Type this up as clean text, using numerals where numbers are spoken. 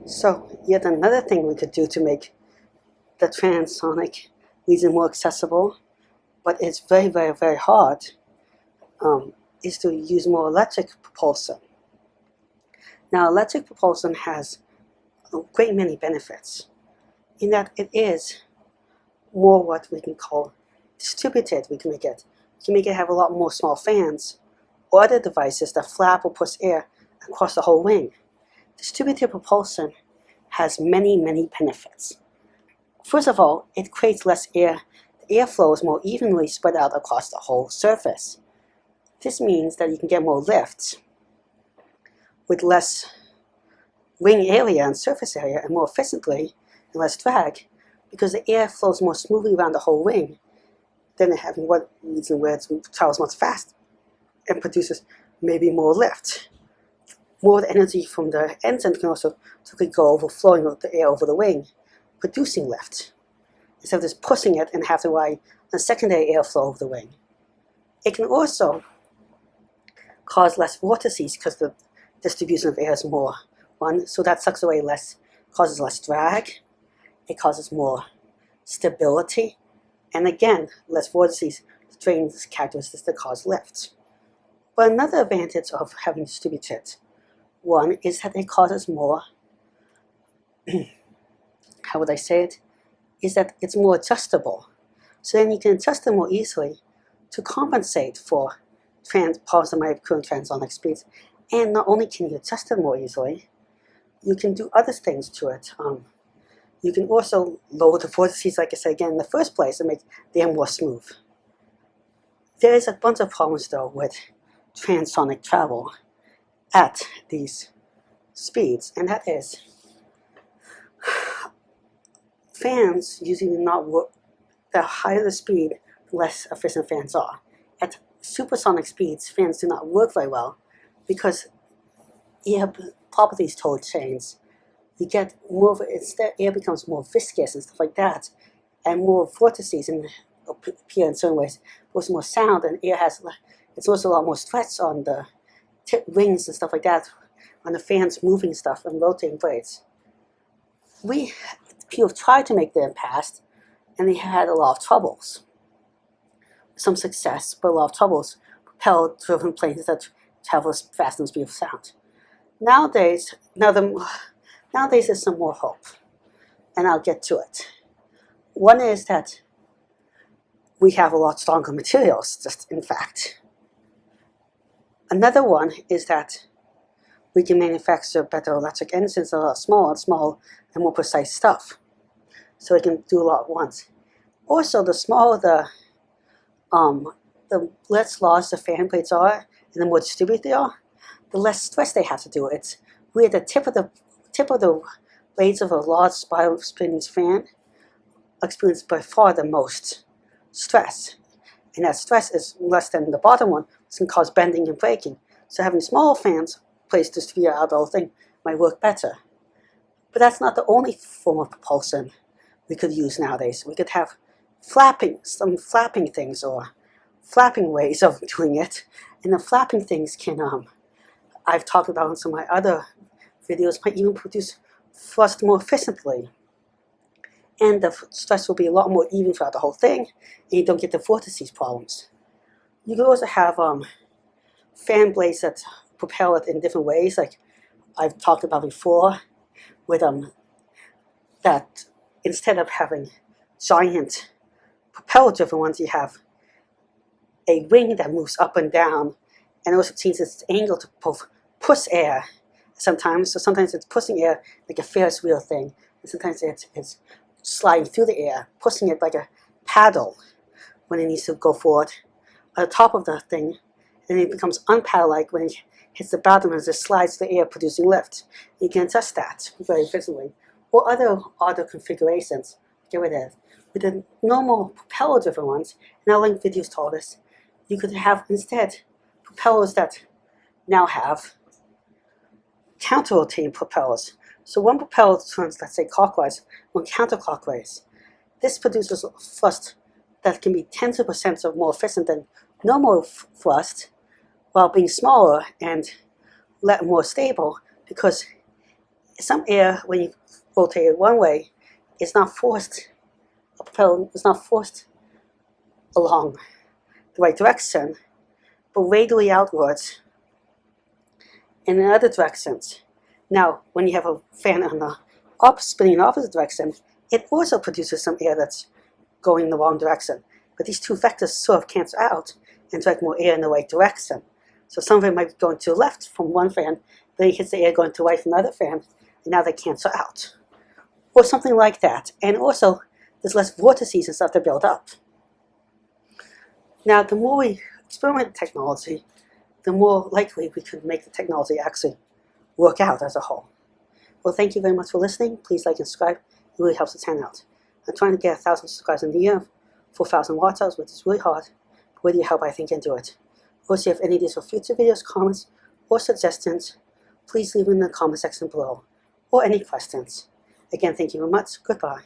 So yet another thing we could do to make the transonic reason more accessible, but it's very, very, very hard, is to use more electric propulsion. Now, electric propulsion has a great many benefits in that it is more what we can call distributed. We can make it have a lot more small fans or other devices that flap or push air across the whole wing. Distributed propulsion has many, many benefits. First of all, it creates less air. The airflow is more evenly spread out across the whole surface. This means that you can get more lift with less wing area and surface area and more efficiently and less drag because the air flows more smoothly around the whole wing than having one reason where it travels much faster and produces maybe more lift. More of the energy from the engine can also go overflowing the air over the wing, producing lift, instead of just pushing it and have to rely on secondary airflow over the wing. It can also cause less vortices because the distribution of air is more one, so that sucks away less, causes less drag, it causes more stability, and again, less vortices, strains characteristics that cause lift. But another advantage of having distributed one is that it causes more, how would I say it, is that it's more adjustable. So then you can adjust it more easily to compensate for problems that might occur in transonic speeds. And not only can you adjust it more easily, you can do other things to it. You can also lower the vortices, like I said again, in the first place, and make the air more smooth. There is a bunch of problems, though, with transonic travel at these speeds, and that is fans usually do not work. The higher the speed, the less efficient fans are. At supersonic speeds, fans do not work very well because air properties totally change. You get more of it, air becomes more viscous and stuff like that, and more vortices appear in certain ways. There's more sound, and air has, it's also a lot more stretch on the wings and stuff like that, on the fans moving stuff and rotating blades. People have tried to make that in the past, and they had a lot of troubles. Some success, but a lot of troubles. Propel-driven planes that travel as fast as the speed of sound. Nowadays there's some more hope, and I'll get to it. One is that we have a lot stronger materials, just in fact. Another one is that we can manufacture better electric engines that are small and more precise stuff. So we can do a lot at once. Also, the smaller the less large the fan blades are, and the more distributed they are, the less stress they have to do. It's where the tip of the blades of a large spiral spinning fan experience by far the most stress. And that stress is less than the bottom one, which can cause bending and breaking. So having smaller fans placed to distribute out the whole thing might work better. But that's not the only form of propulsion we could use nowadays. We could have some flapping things or flapping ways of doing it. And the flapping things can, I've talked about in some of my other videos, might even produce thrust more efficiently. And the stress will be a lot more even throughout the whole thing, and you don't get the vortices problems. You can also have fan blades that propel it in different ways, like I've talked about before, with that instead of having giant propeller-driven ones, you have a wing that moves up and down, and also changes its angle to push air sometimes. So sometimes it's pushing air like a Ferris wheel thing, and sometimes it's sliding through the air, pushing it like a paddle when it needs to go forward on the top of the thing, and it becomes unpaddle-like when it hits the bottom and just slides through the air, producing lift. You can adjust that very efficiently. Or other configurations, get rid of it. With the normal propeller-driven ones, and our link videos told us, you could have instead propellers that now have counter-rotating propellers. So one propeller turns, let's say, clockwise, one counterclockwise. This produces thrust that can be tens of percent more efficient than normal thrust, while being smaller and more stable, because some air, when you rotate it one way, is not forced, a propeller is not forced along the right direction, but radially outwards in other directions. Now, when you have a fan on the spinning in the opposite direction, it also produces some air that's going in the wrong direction. But these two vectors sort of cancel out and direct more air in the right direction. So some of it might be going to the left from one fan, then it hits the air going to the right from another fan, and now they cancel out. Or something like that. And also, there's less vortices and stuff to build up. Now, the more we experiment with technology, the more likely we could make the technology actually work out as a whole. Well, thank you very much for listening. Please like and subscribe. It really helps the channel out. I'm trying to get 1,000 subscribers in the year, 4,000 watch hours, which is really hard. But with your help, I think I can do it. Also, if you have any ideas for future videos, comments, or suggestions, please leave them in the comment section below, or any questions. Again, thank you very much. Goodbye.